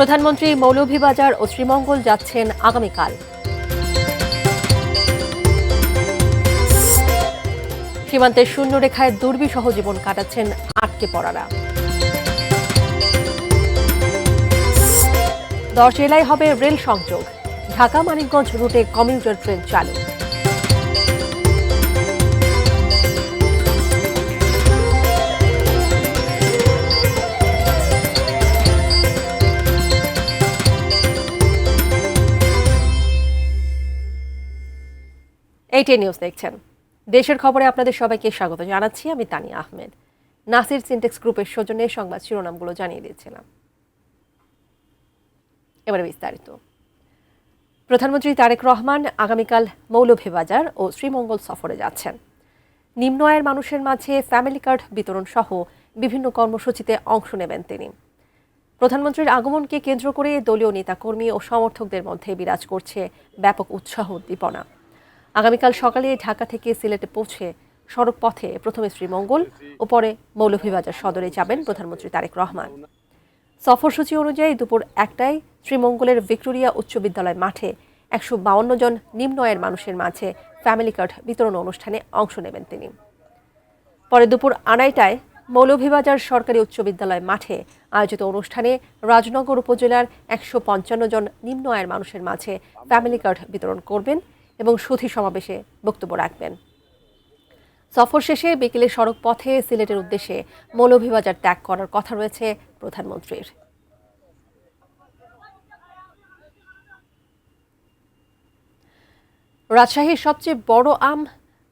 প্রধানমন্ত্রী মৌলভীবাজার ও শ্রীমঙ্গল যাচ্ছেন আগামীকাল। সীমান্তের শূন্যরেখায় দুর্বিষহ জীবন কাটাচ্ছেন আটকে পড়ারা। 10 জেলায় হবে রেল সংযোগ, ঢাকা মানিকগঞ্জ রুটে কমিউটার ট্রেন চালু। ATN নিউজ দেখছেন। দেশের খবরে আপনাদের সবাইকে স্বাগত জানাচ্ছি। আমি তানিয়া আহমেদ। নাসির সিনটেক্স গ্রুপের সৌজন্যে সংবাদ শিরোনামগুলো জানিয়ে দিচ্ছিলাম। এবারে বিস্তারিত। প্রধানমন্ত্রী তারেক রহমান আগামীকাল মৌলভীবাজার ও শ্রীমঙ্গল সফরে যাচ্ছেন। নিম্ন আয়ের মানুষের মাঝে ফ্যামিলি কার্ড বিতরণ সহ বিভিন্ন কর্মসূচিতে অংশ নেবেন তিনি। প্রধানমন্ত্রীর আগমনকে কেন্দ্র করে দলীয় নেতাকর্মী ও সমর্থকদের মধ্যে বিরাজ করছে ব্যাপক উৎসাহ উদ্দীপনা। আগামীকাল সকালে ঢাকা থেকে সিলেটে পৌঁছে সড়ক পথে প্রথমে শ্রীমঙ্গল ও পরে মৌলভীবাজার সদরে যাবেন প্রধানমন্ত্রী তারেক রহমান। সফরসূচি অনুযায়ী দুপুর 1টায় শ্রীমঙ্গলের ভিক্টোরিয়া উচ্চ বিদ্যালয় মাঠে 152 জন নিম্ন আয়ের মানুষের মাঝে ফ্যামিলি কার্ড বিতরণ অনুষ্ঠানে অংশ নেবেন তিনি। পরে দুপুর 2টায় মৌলভীবাজার সরকারি উচ্চ বিদ্যালয় মাঠে আয়োজিত অনুষ্ঠানে রাজনগর উপজেলার 155 জন নিম্ন আয়ের মানুষের মাঝে ফ্যামিলি কার্ড বিতরণ করবেন এবং সুধী সমাবেশে বক্তব্য রাখবেন। সফর শেষে বিকেলে সড়ক পথে সিলেটের উদ্দেশ্যে মৌলভীবাজার ত্যাগ করার কথা রয়েছে প্রধানমন্ত্রীর। রাজশাহীর সবচেয়ে বড় আম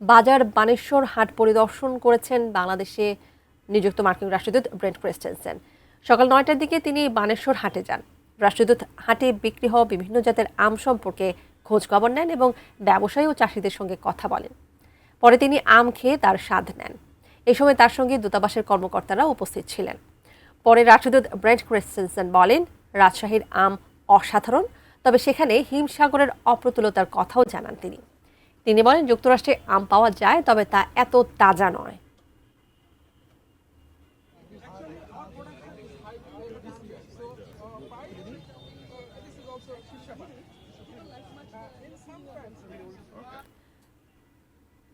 বাজার বানেশ্বর হাট পরিদর্শন করেছেন বাংলাদেশে নিযুক্ত মার্কিন রাষ্ট্রদূত ব্রেন্ট ক্রিস্টেনসেন। সকাল 9টার দিকে তিনি বানেশ্বর হাটে যান। রাষ্ট্রদূত হাটে বিক্রি হওয়া বিভিন্ন জাতের আম সম্পর্কে খোঁজ খবর নেন এবং ব্যবসায়ী ও চাষিদের সঙ্গে কথা বলেন। পরে তিনি আম খেয়ে তার স্বাদ নেন। এই সময় তার সঙ্গে দূতাবাসের কর্মকর্তারা উপস্থিত ছিলেন। পরে রাষ্ট্রদূত ব্রেন্ট ক্রিস্টেনসেন বলেন, রাজশাহীর আম অসাধারণ, তবে সেখানে হিমসাগরের অপ্রতুলতার কথাও জানান তিনি। তিনি বলেন, যুক্তরাষ্ট্রে আম পাওয়া যায়, তবে তা এত তাজা নয়।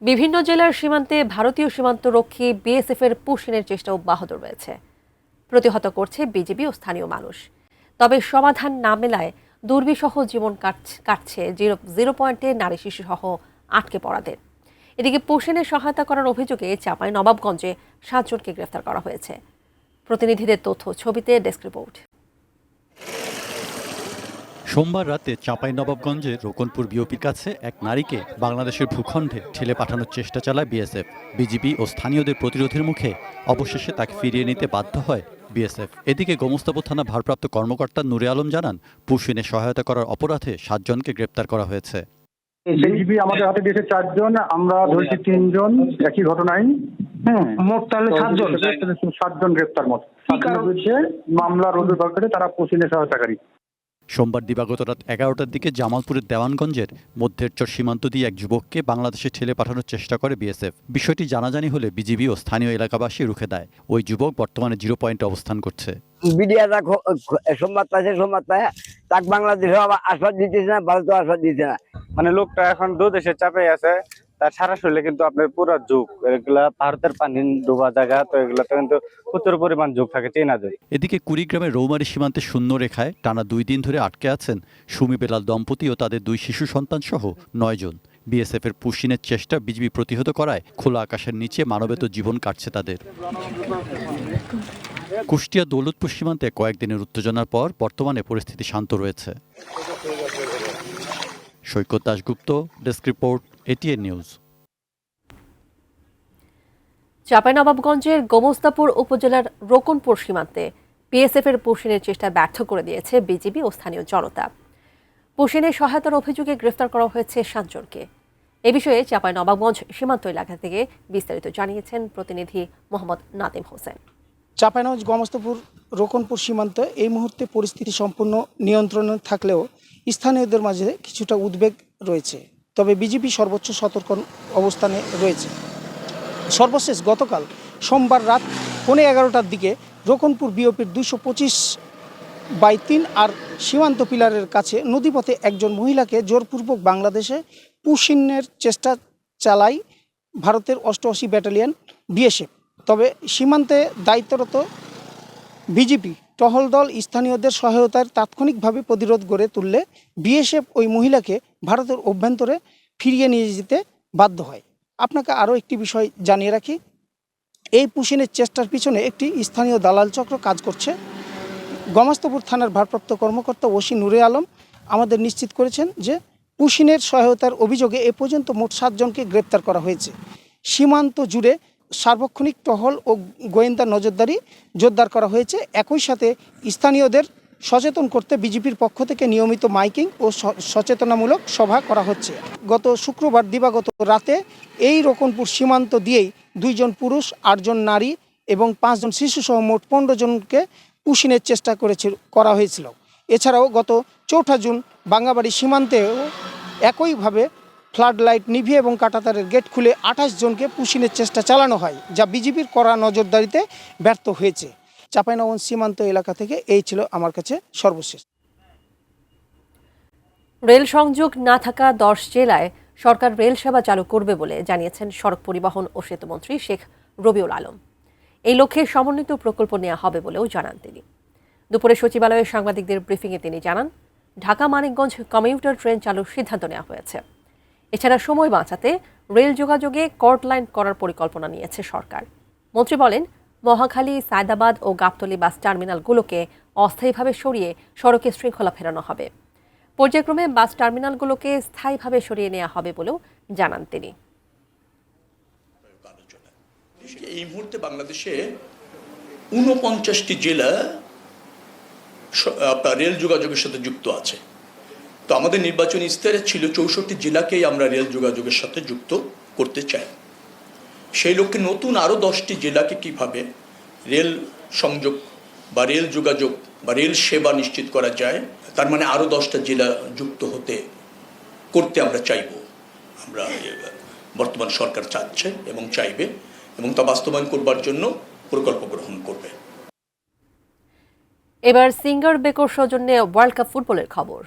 বিভিন্ন জেলার সীমান্তে ভারতীয় সীমান্তরক্ষী বিএসএফ এর পুশিনের চেষ্টা অব্যাহত রয়েছে। প্রতিহত করছে বিজিবি ও স্থানীয় মানুষ। তবে সমাধান না মেলায় দুর্বিষহ জীবন কাটছে জিরো পয়েন্টে নারী শিশু সহ আটকে পড়াদের। এদিকে পুশিনের সহায়তা করার অভিযোগে চাঁপাইনবাবগঞ্জে 7 জনকে গ্রেফতার করা হয়েছে। প্রতিনিধিদের তথ্য ছবিতে ডেস্ক রিপোর্ট। সোমবার রাতে চাঁপাইনবাবগঞ্জের রোকনপুর বিওপির কাছে এক নারীকে বাংলাদেশের ভূখণ্ডে ঠেলে পাঠানোর চেষ্টা চালায় বিএসএফ। বিজিবি ও স্থানীয়দের প্রতিরোধের মুখে অবশেষে তাকে ফিরিয়ে নিতে বাধ্য হয় বিএসএফ। এদিকে গোমস্তাপুর থানা ভারপ্রাপ্ত কর্মকর্তা নূরে আলম জানান, পুশিনে সহায়তা করার অপরাধে 7 জনকে গ্রেপ্তার করা হয়েছে। বিজিবি আমাদের হাতে দিয়েছে 4 জন, আমরা ধরেছি 3 জন একই ঘটনায়। মোট তাহলে 7 জন গ্রেপ্তার। মোট মামলা রুজু করে তারা পুশিনে সহায়তাকারী। সোমবার দিবাগত রাত 11টার দিকে জামালপুরের দেওয়ানগঞ্জের মধ্যেরচর সীমান্ত দিয়ে এক যুবককে বাংলাদেশে ঠেলে পাঠানোর চেষ্টা করে বিএসএফ। বিষয়টি জানাজানি হলে বিজিবি ও স্থানীয় এলাকাবাসী রুখে দেয়। ওই যুবক বর্তমানে 0 পয়েন্টে অবস্থান করছে। সোমবার তাকে বাংলাদেশে আশ্বাস দিতেছে না, ভারত আশ্বাস দিতে না। মানে লোকটা এখন 2 দেশের চাপে আছে, তার সারা শরীরে কিন্তু আপনার পুরো ঝুঁক। এগুলা ভারতের পানি ডোবা জায়গা, তো এগুলাতে কিন্তু প্রচুর পরিমাণ ঝুঁক থাকে চেনাদের। এদিকে কুড়িগ্রামের রৌমারী সীমান্তে শূন্য রেখায় টানা 2 দিন ধরে আটকে আছেন সুমি বেলাল দম্পতি ও তাদের 2 শিশু সন্তান সহ 9 জন। বিএসএফ এর পুশিনের চেষ্টা বিজিবি প্রতিহত করায় খোলা আকাশের নিচে মানবেত জীবন কাটছে তাদের। কুষ্টিয়া দৌলতপুর সীমান্তে কয়েকদিনের উত্তেজনার পর বর্তমানে পরিস্থিতি শান্ত রয়েছে। Saikat Dasgupta, desk report, ATN news. চাঁপাইনবাবগঞ্জের গোমস্তাপুর উপজেলার রোকনপুর সীমান্তে বিএসএফ এর পুশিনের চেষ্টা ব্যর্থ করে দিয়েছে বিজিবি ও স্থানীয় জনতা। পুশিনের সহায়তার অভিযোগে গ্রেফতার করা হয়েছে 7 জনকে। এ বিষয়ে চাঁপাইনবাবগঞ্জ সীমান্ত এলাকা থেকে বিস্তারিত জানিয়েছেন প্রতিনিধি মোহাম্মদ নাদিম হোসেন। চাঁপাইনবাবগঞ্জ গোমস্তাপুর রোকনপুর সীমান্তে এই মুহূর্তে পরিস্থিতি সম্পূর্ণ নিয়ন্ত্রণে থাকলেও স্থানীয়দের মাঝে কিছুটা উদ্বেগ রয়েছে। তবে বিজিবি সর্বোচ্চ সতর্ক অবস্থানে রয়েছে। সর্বশেষ গতকাল সোমবার রাত 11:15টার দিকে রোকনপুর বিওপির 225 2/3 আর সীমান্ত পিলারের কাছে নদীপথে একজন মহিলাকে জোরপূর্বক বাংলাদেশে পুশিনের চেষ্টা চালায় ভারতের 88 ব্যাটালিয়ন বিএসএফ। তবে সীমান্তে দায়িত্বরত বিজিপি টহল দল স্থানীয়দের সহায়তায় তাৎক্ষণিকভাবে প্রতিরোধ গড়ে তুললে বিএসএফ ওই মহিলাকে ভারতের অভ্যন্তরে ফিরিয়ে নিয়ে যেতে বাধ্য হয়। আপনাকে আরও একটি বিষয় জানিয়ে রাখি, এই পুশিনের চেষ্টার পিছনে একটি স্থানীয় দালাল চক্র কাজ করছে। গমাস্তপুর থানার ভারপ্রাপ্ত কর্মকর্তা ওসি নুরে আলম আমাদের নিশ্চিত করেছেন যে পুশিনের সহায়তার অভিযোগে এ পর্যন্ত মোট 7 জনকে গ্রেপ্তার করা হয়েছে। সীমান্ত জুড়ে সার্বক্ষণিক টহল ও গোয়েন্দা নজরদারি জোরদার করা হয়েছে। একই সাথে স্থানীয়দের সচেতন করতে বিজেপির পক্ষ থেকে নিয়মিত মাইকিং ও সচেতনামূলক সভা করা হচ্ছে। গত শুক্রবার দিবাগত রাতে এই রকনপুর সীমান্ত দিয়েই 2 জন পুরুষ, 8 জন নারী এবং 5 জন শিশুসহ মোট 15 জনকে পুশিনের চেষ্টা করা হয়েছিল। এছাড়াও গত 4 জুন বাঙ্গাবাড়ি সীমান্তেও একইভাবে ফ্লাড লাইট নিভিয়ে এবং কাঁটাতারের গেট খুলে 28 জনকে পুশিনের চেষ্টা চালানো হয়, যা বিজেপির কড়া নজরদারিতে ব্যর্থ হয়েছে। চাঁপাইনবাবগঞ্জ সীমান্ত এলাকা থেকে এই ছিল আমার কাছে সর্বশেষ। রেল সংযোগ না থাকা 10 জেলায় সরকার রেল সেবা চালু করবে বলে জানিয়েছেন সড়ক পরিবহন ও সেতুমন্ত্রী শেখ রবিউল আলম। এই লক্ষ্যে সমন্বিত প্রকল্প নেওয়া হবে বলেও জানান তিনি। দুপুরে সচিবালয়ে সাংবাদিকদের ব্রিফিংয়ে তিনি জানান, ঢাকা মানিকগঞ্জ কমিউটার ট্রেন চালুর সিদ্ধান্ত নেওয়া হয়েছে। এছাড়া সময় বাঁচাতে রেল যোগাযোগে কর্ড লাইন করার পরিকল্পনা নিয়েছে সরকার। মন্ত্রী বলেন, মহাখালী, সায়দাবাদ ও গাবতলী বাস টার্মিনালগুলোকে অস্থায়ীভাবে সরিয়ে সড়কে শৃঙ্খলা ফেরানো হবে। পর্যায়ক্রমে বাস টার্মিনালগুলোকে স্থায়ীভাবে সরিয়ে নেওয়া হবে বলেও জানান তিনি। এই মুহূর্তে বাংলাদেশে 49টি জেলা আপনার রেল যোগাযোগের সাথে যুক্ত আছে। তো আমাদের নির্বাচনী ইস্তাহারে ছিল 64 জেলাকেই আমরা রেল যোগাযোগের সাথে যুক্ত করতে চাই। সেই লক্ষ্যে নতুন আরও 10টি জেলাকে কিভাবে রেল সংযোগ বা রেল যোগাযোগ বা রেল সেবা নিশ্চিত করা যায়, তার মানে আরও 10টা জেলা যুক্ত করতে আমরা চাইব। আমরা বর্তমান সরকার চাচ্ছে এবং চাইবে এবং তা বাস্তবায়ন করবার জন্য প্রকল্প গ্রহণ করবে। এবার সিঙ্গার বেকর সৌজন্যে ওয়ার্ল্ড কাপ ফুটবলের খবর।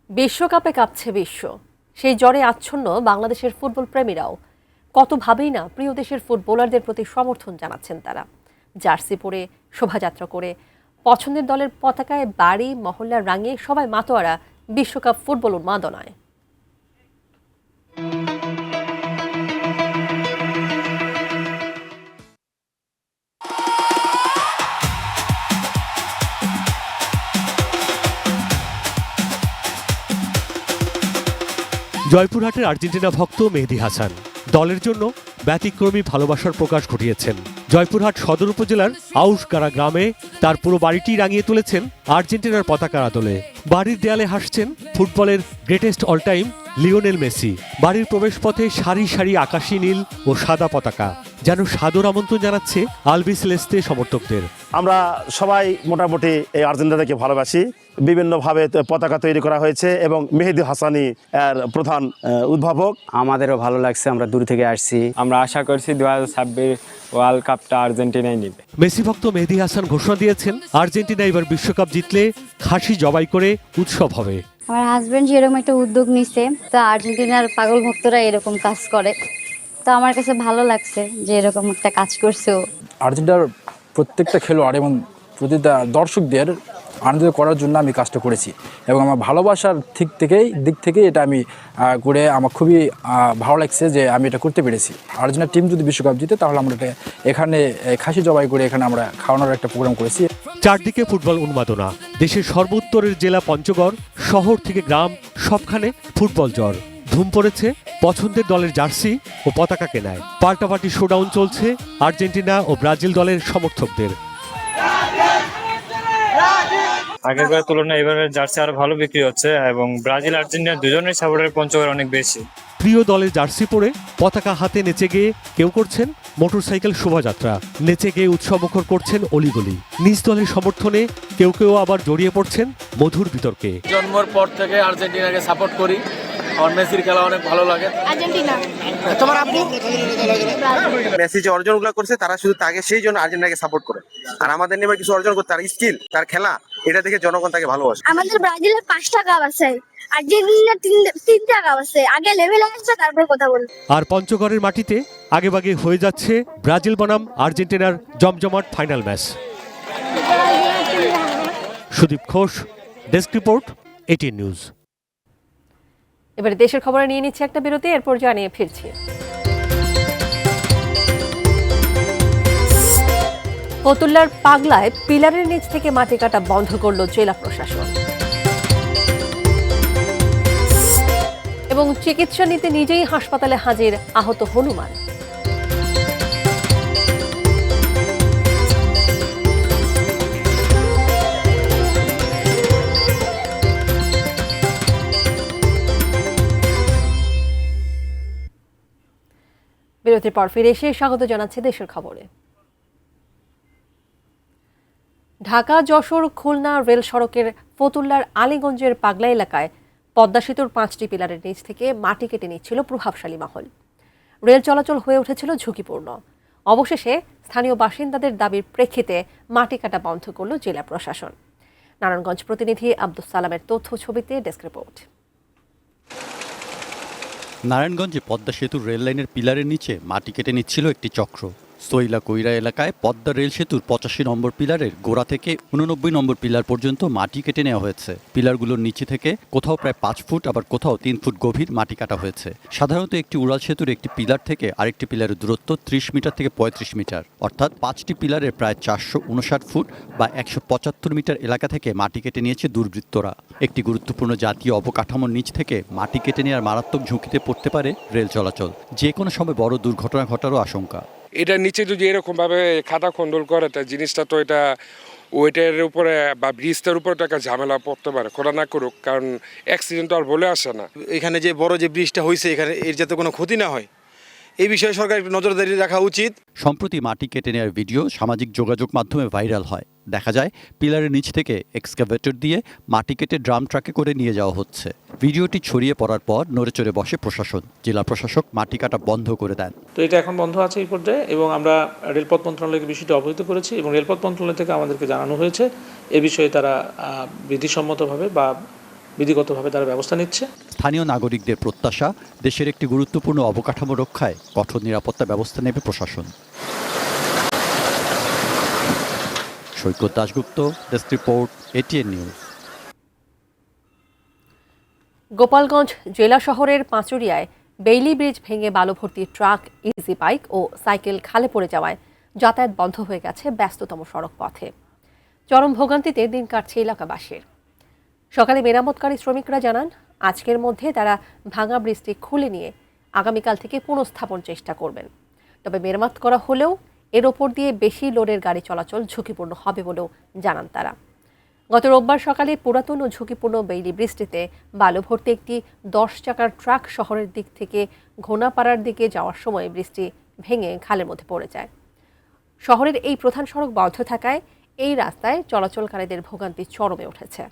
বিশ্বকাপে কাঁপছে বিশ্ব, সেই জ্বরে আচ্ছন্ন বাংলাদেশের ফুটবল প্রেমীরাও। কতভাবেই না প্রিয় দেশের ফুটবলারদের প্রতি সমর্থন জানাচ্ছেন তারা। জার্সি পরে, শোভাযাত্রা করে, পছন্দের দলের পতাকায় বাড়ি মহল্লা রাঙিয়ে সবাই মাতোয়ারা বিশ্বকাপ ফুটবল উন্মাদনায়। জয়পুরহাটের আর্জেন্টিনা ভক্ত মেহেদী হাসান দলের জন্য ব্যতিক্রমী ভালোবাসার প্রকাশ ঘটিয়েছেন। জয়পুরহাট সদর উপজেলার আউশগাড়া গ্রামে তার পুরো বাড়িটি রাঙিয়ে তুলেছেন আর্জেন্টিনার পতাকার আদলে। বাড়ির দেয়ালে হাসছেন ফুটবলের greatest all time Lionel Messi. বাড়ির প্রবেশপথে সারি সারি আকাশী নীল ও সাদা পতাকা যেন সাদর আমন্ত্রণ জানাচ্ছে আলবি সেলেস্তে সমর্থকদের। আমরা সবাই মোটামুটি এই আর্জেন্টিনাকে ভালোবাসি। বিভিন্নভাবে পতাকা তৈরি করা হয়েছে এবং মেহেদী হাসানই এর প্রধান উদ্ভাবক। আমাদেরও ভালো লাগছে, আমরা দূর থেকে আসছি। আমরা আশা করছি 2026 ওয়ার্ল্ড কাপটা আর্জেন্টিনাই নেবে। মেসি ভক্ত মেহেদী হাসান ঘোষণা দিয়েছেন, আর্জেন্টিনা এবার বিশ্বকাপ জিতলে খাসি জবাই করে উৎসব হবে। আমার হাজবেন্ড যেরকম একটা উদ্যোগ নিছে, তো আর্জেন্টিনার পাগল ভক্তরা এরকম কাজ করে, তো আমার কাছে ভালো লাগছে যে এরকম একটা কাজ করছে। আর্জেন্টিনার প্রত্যেকটা খেলোয়াড় এবং প্রতিটা দর্শকদের আনন্দ করার জন্য আমি কাজটা করেছি এবং আমার ভালোবাসার দিক থেকে এটা আমি করে আমার খুবই ভালো লাগছে যে আমি এটা করতে পেরেছি। আর্জেন্টিনা টিম যদি বিশ্বকাপ জিতে তাহলে আমরা এখানে খাসি জবাই করে এখানে আমরা খাওয়ানোর একটা প্রোগ্রাম করেছি। চারদিকে ফুটবল উন্মাদনা। দেশের সর্বোত্তরের জেলা পঞ্চগড়, শহর থেকে গ্রাম, সবখানে ফুটবল জ্বর। ধুম পড়েছে পছন্দের দলের জার্সি ও পতাকা কেনায়। পাল্টাপাল্টি শোডাউন চলছে আর্জেন্টিনা ও ব্রাজিল দলের সমর্থকদের। আগেরবার তুলনায় এবারে জার্সি আরো ভালো বিক্রি হচ্ছে এবং ব্রাজিল আর্জেন্টিনা দুজনের সাপোর্টের পঞ্চগড় অনেক বেশি। প্রিয় দলের জার্সি পরে পতাকা হাতে নেচে গিয়ে কেউ করছেন মোটরসাইকেল শোভাযাত্রা, নেচে গিয়ে উৎসবমুখর করছেন অলিগলি। নিজ দলের সমর্থনে কেউ কেউ আবার জড়িয়ে পড়ছেন মধুর বিতর্কে। জন্মের পর থেকে আর্জেন্টিনাকে সাপোর্ট করি, আমার মেসির খেলা অনেক ভালো লাগে। আর্জেন্টিনা। তোমার আপু? মেসি যে অর্জনগুলো করছে তারা শুধু তাকে সেই জন্য আর্জেন্টিনাকে সাপোর্ট করে, আর আমাদের নেবার কিছু অর্জন করতে তার স্কিল, তার খেলা, এটা দেখে জনগণ তাকে ভালোবাসে। আমাদের ব্রাজিলের 5টা কাপ আছে, আর্জেন্টিনার 3টা কাপ আছে। আগে লেভেল আসছে তারপর কথা বল। আর পঞ্চগড়ের মাটিতে আগেভাগে হয়ে যাচ্ছে ব্রাজিল বনাম আর্জেন্টিনার জমজমাট final match. Sudip Ghosh, desk report, ATN news. এবারে দেশের খবরে নিয়ে নিচ্ছে একটা বিরতি, এরপর জানিয়ে ফিরছি। ফতুল্লার পাগলায় পিলারের নিচ থেকে মাটি কাটা বন্ধ করল জেলা প্রশাসন। এবং চিকিৎসা নিতে নিজেই হাসপাতালে হাজির আহত হনুমান। বিরতির পর ফিরে এসে স্বাগত জানাচ্ছি দেশের খবরে। ঢাকা যশোর খুলনা রেল সড়কের ফতুল্লার আলীগঞ্জের পাগলা এলাকায় পদ্মা সেতুর 5টি পিলারের নিচ থেকে মাটি কেটে নিচ্ছিল প্রভাবশালী মহল। রেল চলাচল হয়ে উঠেছিল ঝুঁকিপূর্ণ। অবশেষে স্থানীয় বাসিন্দাদের দাবির প্রেক্ষিতে মাটি কাটা বন্ধ করল জেলা প্রশাসন। নারায়ণগঞ্জ প্রতিনিধি আব্দুস সালামের তথ্য ছবিতে ডেস্ক রিপোর্ট। নারায়ণগঞ্জে পদ্মা সেতুর রেল লাইনের পিলারের নিচে মাটি কেটে নিচ্ছিল একটি চক্র। সৈলা কৈরা এলাকায় পদ্মা রেল সেতুর 85 নম্বর পিলারের গোড়া থেকে 89 নম্বর পিলার পর্যন্ত মাটি কেটে নেওয়া হয়েছে। পিলারগুলোর নিচে থেকে কোথাও প্রায় 5 ফুট, আবার কোথাও 3 ফুট গভীর মাটি কাটা হয়েছে। সাধারণত একটি উড়াল সেতুর একটি পিলার থেকে আরেকটি পিলারের দূরত্ব 30 মিটার থেকে 35 মিটার, অর্থাৎ 5টি পিলারের প্রায় 459 ফুট বা 175 মিটার এলাকা থেকে মাটি কেটে নিয়েছে দুর্বৃত্তরা। একটি গুরুত্বপূর্ণ জাতীয় অবকাঠামোর নিচ থেকে মাটি কেটে নেওয়ার মারাত্মক ঝুঁকিতে পড়তে পারে রেল চলাচল। যে কোনো সময় বড় দুর্ঘটনা ঘটারও আশঙ্কা। এটার নিচে যদি এরকম ভাবে খাতা খন্ডল করে তা জিনিসটা তো এটা ওইটার উপরে বা ব্রিজটার উপরে একটা ঝামেলা পড়তে পারে। খোলা না করুক, কারণ অ্যাক্সিডেন্ট আর বলে আসে না। এখানে যে বড় যে ব্রিজটা হয়েছে, এখানে এর যাতে কোনো ক্ষতি না হয় এই বিষয়ে সরকার একটু নজরদারি রাখা উচিত। সম্প্রতি মাটি কেটে নেওয়ার ভিডিও সামাজিক যোগাযোগ মাধ্যমে ভাইরাল হয়। দেখা যায় পিলারের নিচ থেকে এক্সকাভেটর দিয়ে মাটি কেটে ড্রাম ট্রাকে করে নিয়ে যাওয়া হচ্ছে। ভিডিওটি ছড়িয়ে পড়ার পর নড়েচড়ে বসে প্রশাসন। জেলা প্রশাসক মাটি কাটা বন্ধ করে দেন। তো এটা এখন বন্ধ আছে এই পর্যায়ে, এবং আমরা রেলপথ মন্ত্রণালয়কে বিষয়টি অবহিত করেছি এবং রেলপথ মন্ত্রণালয় থেকে আমাদেরকে জানানো হয়েছে এ বিষয়ে তারা বিধিসম্মতভাবে বা বিধিগতভাবে তারা ব্যবস্থা নিচ্ছে। স্থানীয় নাগরিকদের প্রত্যাশা, দেশের একটি গুরুত্বপূর্ণ অবকাঠামো রক্ষায় কঠোর নিরাপত্তা ব্যবস্থা নেবে প্রশাসন। Saikat Dasgupta, desk report, ATN news. Gopalganj জেলা শহরের পাঁচুরিয়ায় বেইলি ব্রিজ ভেঙে বালু ভর্তি ট্রাক, ইজি বাইক ও সাইকেল খালে পড়ে যাওয়ায় যাতায়াত বন্ধ হয়ে গেছে ব্যস্ততম সড়ক পথে। চরম ভোগান্তিতে দিন কাটছে এলাকাবাসীর। সকালে মেরামতকারী শ্রমিকরা জানান, আজকের মধ্যে তারা ভাঙা ব্রিজটি খুলে নিয়ে আগামীকাল থেকে পুনঃস্থাপন চেষ্টা করবেন। তবে মেরামত করা হলেও এর ওপর দিয়ে বেশি লোডের গাড়ি চলাচল ঝুঁকিপূর্ণ হবে বলেও জানান তারা। গত রোববার সকালে পুরাতন ও ঝুঁকিপূর্ণ বেইলি ব্রিজটিতে বালু ভর্তি একটি 10 চাকার ট্রাক শহরের দিক থেকে ঘোনাপাড়ার দিকে যাওয়ার সময় ব্রিজটি ভেঙে খালের মধ্যে পড়ে যায়। শহরের এই প্রধান সড়ক বন্ধ থাকায় এই রাস্তায় চলাচলকারীদের ভোগান্তি চরমে উঠেছে।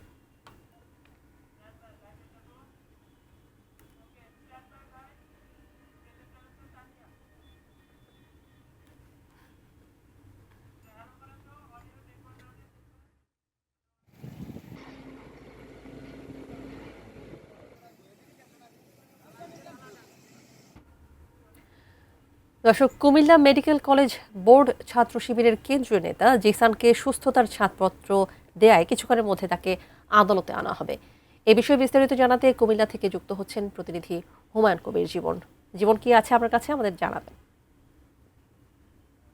দর্শক, কুমিল্লা মেডিকেল কলেজ বোর্ড ছাত্র শিবিরের কেন্দ্রীয় নেতা জিসানকে সুস্থতার ছাড়পত্র দেয়ায় কিছুক্ষণের মধ্যে তাকে আদালতে আনা হবে। এ বিষয়ে বিস্তারিত জানাতে কুমিল্লা থেকে যুক্ত হচ্ছেন প্রতিনিধি হুমায়ুন কবির। জীবন কি আছে আপনার কাছে, আমাদের জানাবেন।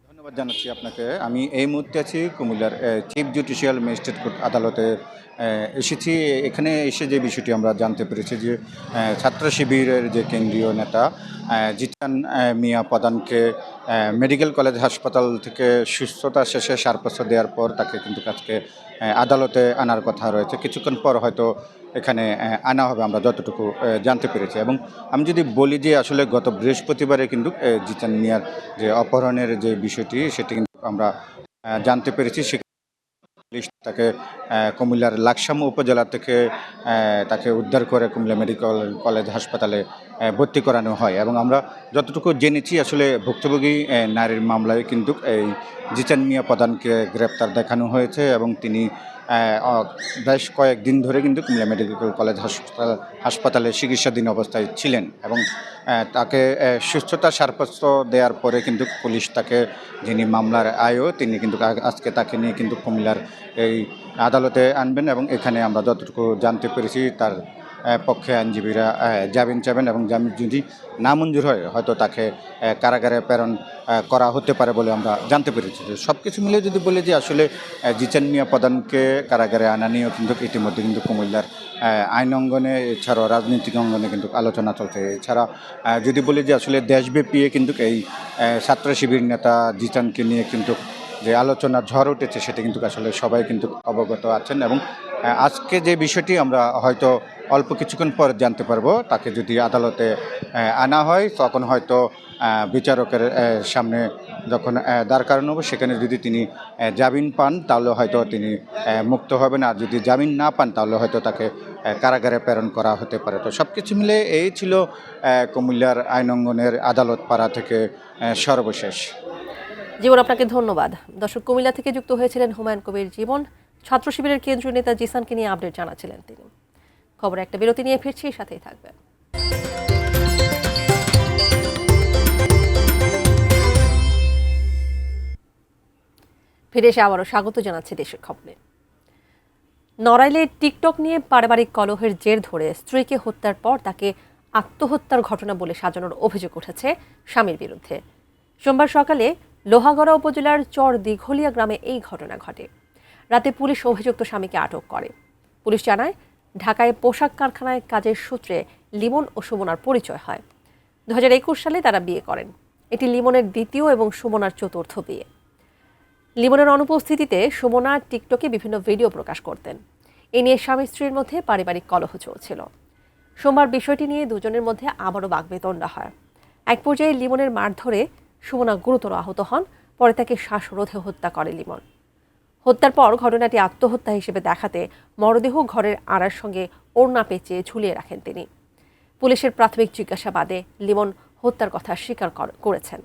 ধন্যবাদ জানাচ্ছি আপনাকে। আমি এই মুহূর্তে আছি কুমিল্লার চিফ জুডিশিয়াল ম্যাজিস্ট্রেট কোর্ট আদালতে এসেছি। এখানে এসে যে বিষয়টি আমরা জানতে পেরেছি যে ছাত্র শিবিরের যে কেন্দ্রীয় নেতা জিচান মিয়া প্রধানকে মেডিকেল কলেজ হাসপাতাল থেকে সুস্থতা শেষে সারপ্রাপ্ত দেওয়ার পর তাকে কিন্তু আজকে আদালতে আনার কথা রয়েছে। কিছুক্ষণ পর হয়তো এখানে আনা হবে, আমরা যতটুকু জানতে পেরেছি। এবং আমি যদি বলি যে আসলে গত বৃহস্পতিবারে কিন্তু জিচান মিয়ার যে অপহরণের যে বিষয়টি সেটি কিন্তু আমরা জানতে পেরেছি। পুলিশ তাকে কুমিল্লার লাকসাম উপজেলা থেকে তাকে উদ্ধার করে কুমিল্লা মেডিকেল কলেজ হাসপাতালে ভর্তি করানো হয়। এবং আমরা যতটুকু জেনেছি আসলে ভুক্তভোগী নারীর মামলায় কিন্তু এই জিচান মিয়া প্রধানকে গ্রেপ্তার দেখানো হয়েছে এবং তিনি বেশ কয়েকদিন ধরে কিন্তু কুমিল্লা মেডিকেল কলেজ হাসপাতালে চিকিৎসাধীন অবস্থায় ছিলেন এবং তাকে সুস্থতা সারপ্রাপ্ত দেওয়ার পরে কিন্তু পুলিশ তাকে, যিনি মামলার আয়ও, তিনি কিন্তু আজকে তাকে নিয়ে কিন্তু কুমিল্লার এই আদালতে আনবেন এবং এখানে আমরা যতটুকু জানতে পেরেছি তার পক্ষে আইনজীবীরা জামিন চাবেন এবং জামিন যদি না মঞ্জুর হয় হয়তো তাকে কারাগারে প্রেরণ করা হতে পারে বলে আমরা জানতে পেরেছি। সব কিছু মিলে যদি বলি যে আসলে জিচান মিয়া প্রধানকে কারাগারে আনা নিয়েও কিন্তু ইতিমধ্যে কিন্তু কুমিল্লার আইন অঙ্গনে এছাড়াও রাজনৈতিক অঙ্গনে কিন্তু আলোচনা চলছে। এছাড়া যদি বলি যে আসলে দেশব্যাপী কিন্তু এই ছাত্র শিবির নেতা জিচানকে নিয়ে কিন্তু যে আলোচনা ঝড় উঠেছে সেটা কিন্তু আসলে সবাই কিন্তু অবগত আছেন এবং আজকে যে বিষয়টি আমরা হয়তো অল্প কিছুক্ষণ পর জানতে পারবো। তাকে যদি আদালতে আনা হয় তখন হয়তো বিচারকের সামনে যখন দাঁড় করানো হবে সেখানে যদি তিনি জামিন পান তাহলে হয়তো তিনি মুক্ত হবেন, আর যদি জামিন না পান তাহলে হয়তো তাকে কারাগারে প্রেরণ করা হতে পারে। তো সব কিছু মিলে এই ছিল কুমিল্লার আইনঙ্গনের আদালত পাড়া থেকে সর্বশেষ। জীবন, আপনাকে ধন্যবাদ। দর্শক, কুমিল্লা থেকে যুক্ত হয়েছিলেন হুমায়ুন কবির জীবন। ছাত্র শিবিরের কেন্দ্রীয় নেতা জিসানকে নিয়ে আপডেট জানাচ্ছিলেন তিনি। খবর একটা বিরতি নিয়ে ফিরছি, সাথেই থাকবেন। ফিরে এসে আবারও স্বাগত জানাচ্ছি দেশের খবরে। নড়াইলে টিকটক নিয়ে পারিবারিক কলহের জের ধরে স্ত্রীকে হত্যার পর তাকে আত্মহত্যার ঘটনা বলে সাজানোর অভিযোগ উঠেছে স্বামীর বিরুদ্ধে। সোমবার সকালে লোহাগড়া উপজেলার চর দীঘলিয়া গ্রামে এই ঘটনা ঘটে। রাতে পুলিশ অভিযুক্ত স্বামীকে আটক করে। পুলিশ জানায়, ঢাকায় পোশাক কারখানায় কাজের সূত্রে লিমন ও সুমনার পরিচয় হয়। 2021 সালে তারা বিয়ে করেন। এটি লিমনের দ্বিতীয় এবং সুমনার চতুর্থ বিয়ে। লিমনের অনুপস্থিতিতে সুমনা টিকটকে বিভিন্ন ভিডিও প্রকাশ করতেন। এ নিয়ে স্বামী স্ত্রীর মধ্যে পারিবারিক কলহ চলছিল। সোমবার বিষয়টি নিয়ে দুজনের মধ্যে আবারও বাকবিতণ্ডা হয়। এক পর্যায়ে লিমনের মারধরে সুমনা গুরুতর আহত হন। পরে তাকে শ্বাসরোধে হত্যা করে লিমন। হত্যার পর ঘটনাটি আত্মহত্যা হিসেবে দেখাতে মরদেহ ঘরের আড়ার সঙ্গে ওড়না পেঁচিয়ে ঝুলিয়ে রাখেন তিনি। পুলিশের প্রাথমিক জিজ্ঞাসাবাদে লিমন হত্যার কথা স্বীকার করেছেন।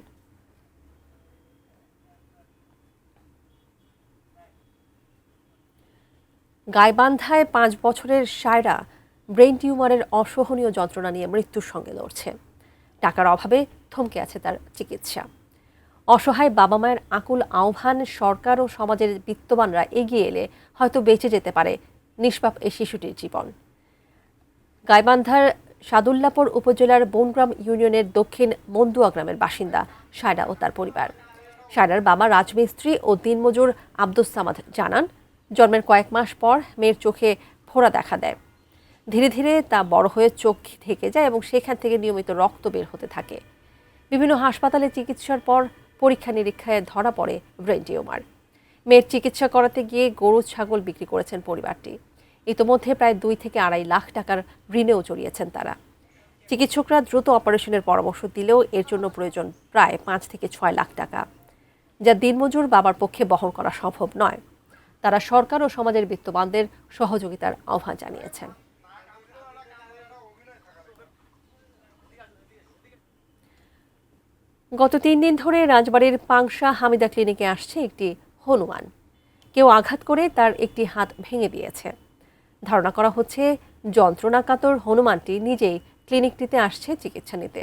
গাইবান্ধায় 5 বছরের সায়রা ব্রেন টিউমারের অসহনীয় যন্ত্রণা নিয়ে মৃত্যুর সঙ্গে লড়ছে। টাকার অভাবে থমকে আছে তার চিকিৎসা। অসহায় বাবা মায়ের আকুল আহ্বান, সরকার ও সমাজের বিত্তবানরা এগিয়ে এলে হয়তো বেঁচে যেতে পারে নিষ্পাপ এই শিশুটির জীবন। গাইবান্ধার সাদুল্লাপুর উপজেলার বনগ্রাম ইউনিয়নের দক্ষিণ মন্দুয়া গ্রামের বাসিন্দা সায়রা ও তার পরিবার। সায়রার বাবা রাজমিস্ত্রি ও দিনমজুর আব্দুস সামাদ জানান, জন্মের কয়েক মাস পর মেয়ের চোখে ফোড়া দেখা দেয়। ধীরে ধীরে তা বড় হয়ে চোখ ঢেকে যায় এবং সেখান থেকে নিয়মিত রক্ত বের হতে থাকে। বিভিন্ন হাসপাতালে চিকিৎসার পর পরীক্ষা নিরীক্ষায় ধরা পড়ে ব্রেন টিউমার। মেয়ের চিকিৎসা করাতে গিয়ে গরু ছাগল বিক্রি করেছেন পরিবারটি। ইতোমধ্যে প্রায় 2 থেকে 2.5 লাখ টাকার ঋণেও জড়িয়েছেন তারা। চিকিৎসকরা দ্রুত অপারেশনের পরামর্শ দিলেও এর জন্য প্রয়োজন প্রায় 5 থেকে 6 লাখ টাকা, যা দিনমজুর বাবার পক্ষে বহন করা সম্ভব নয়। তারা সরকার ও সমাজের বিত্তবানদের সহযোগিতার আহ্বান জানিয়েছেন। গত 3 দিন ধরে রাজবাড়ির পাংশা হামিদা ক্লিনিকে আসছে একটি হনুমান। কেউ আঘাত করে তার একটি হাত ভেঙে দিয়েছে। ধারণা করা হচ্ছে যন্ত্রণাকাতর হনুমানটি নিজেই ক্লিনিকটিতে আসছে চিকিৎসা নিতে।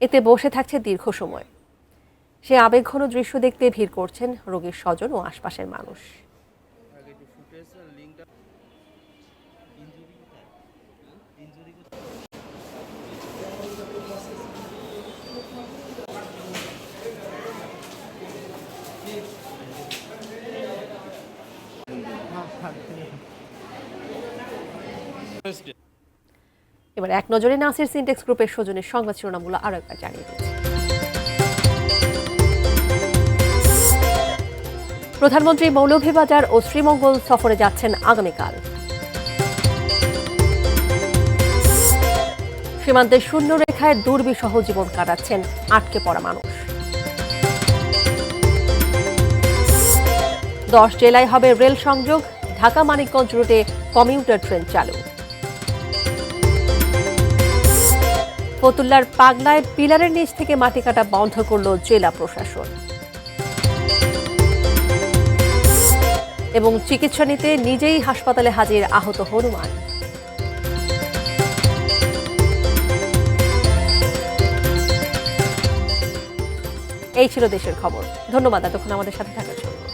এতে বসে থাকছে দীর্ঘ সময়। সে আবেগঘন দৃশ্য দেখতে ভিড় করছেন রোগীর স্বজন ও আশপাশের মানুষ। এবার এক নজরে নাসির সিনটেক্স গ্রুপের সৌজন্যের সংবাদ শিরোনামগুলো আরও একবার জানিয়ে দিচ্ছি। প্রধানমন্ত্রী মৌলভীবাজার ও শ্রীমঙ্গল সফরে যাচ্ছেন আগামীকাল। সীমান্তে শূন্য রেখায় দুর্বিষহ জীবন কাটাচ্ছেন আটকে পড়া মানুষ। 10 জেলায় হবে রেল সংযোগ, ঢাকা মানিকগঞ্জ রুটে কমিউটার ট্রেন চালু। ফতুল্লার পাগলায় পিলারের নিচ থেকে মাটি কাটা বন্ধ করল জেলা প্রশাসন। এবং চিকিৎসা নিতে নিজেই হাসপাতালে হাজির আহত হনুমান। এই ছিল দেশের খবর। ধন্যবাদ এতক্ষণ আমাদের সাথে থাকার জন্য।